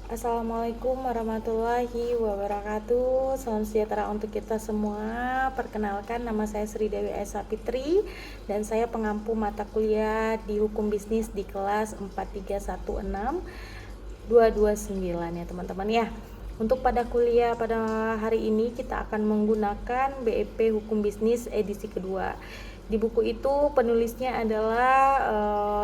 Assalamualaikum warahmatullahi wabarakatuh. Salam sejahtera untuk kita semua. Perkenalkan, nama saya Sri Dewi Esa Fitri dan saya pengampu mata kuliah di Hukum Bisnis di kelas 4316 229 ya teman-teman ya. Untuk pada kuliah pada hari ini kita akan menggunakan BEP Hukum Bisnis edisi kedua. Di buku itu penulisnya adalah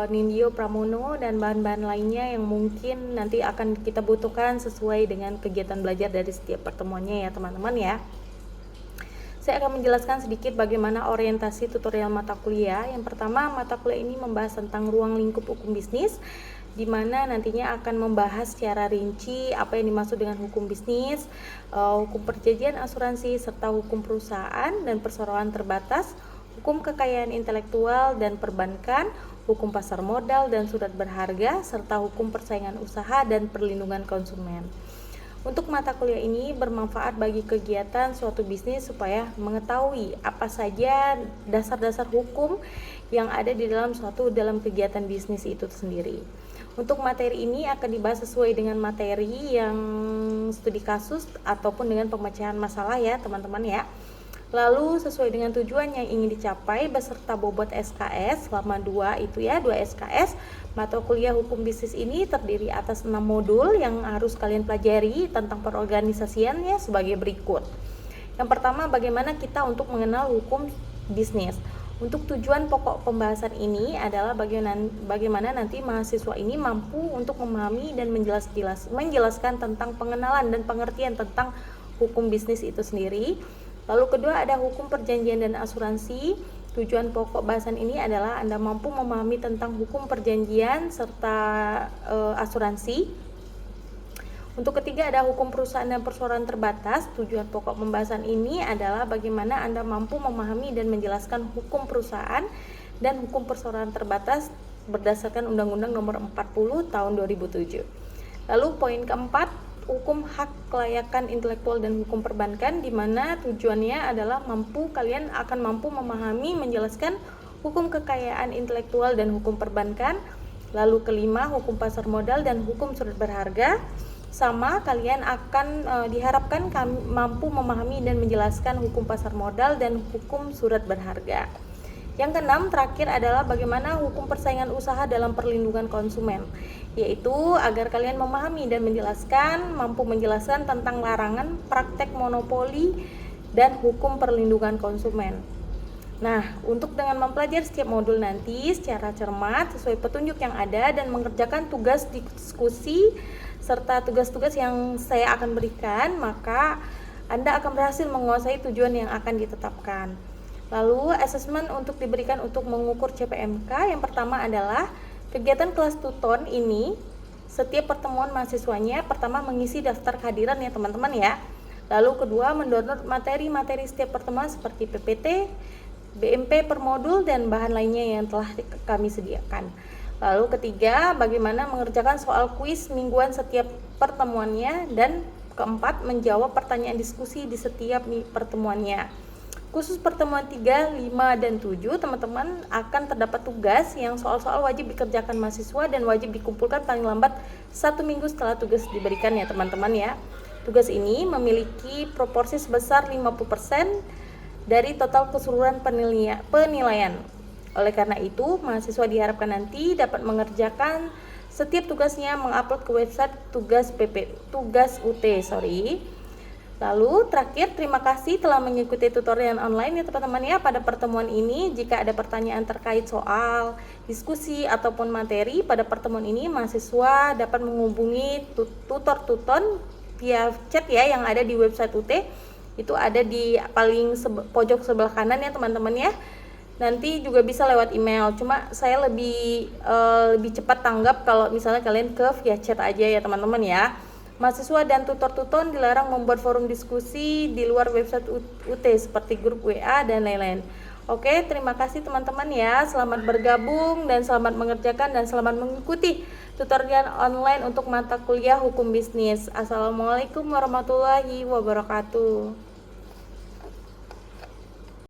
Nindyo Pramono dan bahan-bahan lainnya yang mungkin nanti akan kita butuhkan sesuai dengan kegiatan belajar dari setiap pertemuannya ya teman-teman ya. Saya akan menjelaskan sedikit bagaimana orientasi tutorial mata kuliah. Yang pertama, mata kuliah ini membahas tentang ruang lingkup hukum bisnis, di mana nantinya akan membahas secara rinci apa yang dimaksud dengan hukum bisnis, hukum perjanjian asuransi, serta hukum perusahaan dan perseroan terbatas, hukum kekayaan intelektual dan perbankan, hukum pasar modal dan surat berharga, serta hukum persaingan usaha dan perlindungan konsumen. Untuk mata kuliah ini bermanfaat bagi kegiatan suatu bisnis supaya mengetahui apa saja dasar-dasar hukum yang ada di dalam kegiatan bisnis itu sendiri. Untuk materi ini akan dibahas sesuai dengan materi yang studi kasus ataupun dengan pemecahan masalah ya teman-teman ya. Lalu sesuai dengan tujuan yang ingin dicapai beserta bobot SKS selama 2 SKS. Mata kuliah hukum bisnis ini terdiri atas 6 modul yang harus kalian pelajari tentang perorganisasiannya sebagai berikut. Yang pertama, bagaimana kita untuk mengenal hukum bisnis. Untuk tujuan pokok pembahasan ini adalah bagaimana nanti mahasiswa ini mampu untuk memahami dan menjelaskan tentang pengenalan dan pengertian tentang hukum bisnis itu sendiri. Lalu kedua ada hukum perjanjian dan asuransi. Tujuan pokok bahasan ini adalah Anda mampu memahami tentang hukum perjanjian serta asuransi. Untuk ketiga ada hukum perusahaan dan perseroan terbatas. Tujuan pokok pembahasan ini adalah bagaimana Anda mampu memahami dan menjelaskan hukum perusahaan dan hukum perseroan terbatas berdasarkan Undang-Undang Nomor 40 Tahun 2007. Lalu poin keempat, hukum hak kelayakan intelektual dan hukum perbankan, di mana tujuannya adalah kalian akan mampu memahami, menjelaskan hukum kekayaan intelektual dan hukum perbankan. Lalu kelima, hukum pasar modal dan hukum surat berharga. Sama, kalian akan diharapkan mampu memahami dan menjelaskan hukum pasar modal dan hukum surat berharga. Yang keenam, terakhir adalah bagaimana hukum persaingan usaha dalam perlindungan konsumen, yaitu agar kalian memahami dan mampu menjelaskan tentang larangan praktek monopoli dan hukum perlindungan konsumen. Nah, untuk dengan mempelajari setiap modul nanti secara cermat sesuai petunjuk yang ada dan mengerjakan tugas diskusi serta tugas-tugas yang saya akan berikan, maka Anda akan berhasil menguasai tujuan yang akan ditetapkan. Lalu asesmen untuk diberikan untuk mengukur CPMK, yang pertama adalah kegiatan kelas tuton ini setiap pertemuan mahasiswanya pertama mengisi daftar kehadiran ya teman-teman ya. Lalu kedua, mendownload materi-materi setiap pertemuan seperti PPT, BMP per modul dan bahan lainnya yang telah kami sediakan. Lalu ketiga, bagaimana mengerjakan soal kuis mingguan setiap pertemuannya, dan keempat, menjawab pertanyaan diskusi di setiap pertemuannya. Khusus pertemuan 3, 5, dan 7, teman-teman akan terdapat tugas yang soal-soal wajib dikerjakan mahasiswa dan wajib dikumpulkan paling lambat 1 minggu setelah tugas diberikan ya teman-teman ya. Tugas ini memiliki proporsi sebesar 50% dari total keseluruhan penilaian. Oleh karena itu, mahasiswa diharapkan nanti dapat mengerjakan setiap tugasnya mengupload ke website tugas UT. Lalu terakhir, terima kasih telah mengikuti tutorial online ya teman-teman ya. Pada pertemuan ini, jika ada pertanyaan terkait soal, diskusi ataupun materi pada pertemuan ini, mahasiswa dapat menghubungi tutor via chat ya yang ada di website UT. Itu ada di paling pojok sebelah kanan ya teman-teman ya. Nanti juga bisa lewat email. Cuma saya lebih cepat tanggap kalau misalnya kalian ke via chat aja ya teman-teman ya. Mahasiswa dan tutor-tutor dilarang membuat forum diskusi di luar website UT seperti grup WA dan lain-lain. Oke, terima kasih teman-teman ya. Selamat bergabung dan selamat mengerjakan dan selamat mengikuti tutorial online untuk mata kuliah hukum bisnis. Assalamualaikum warahmatullahi wabarakatuh.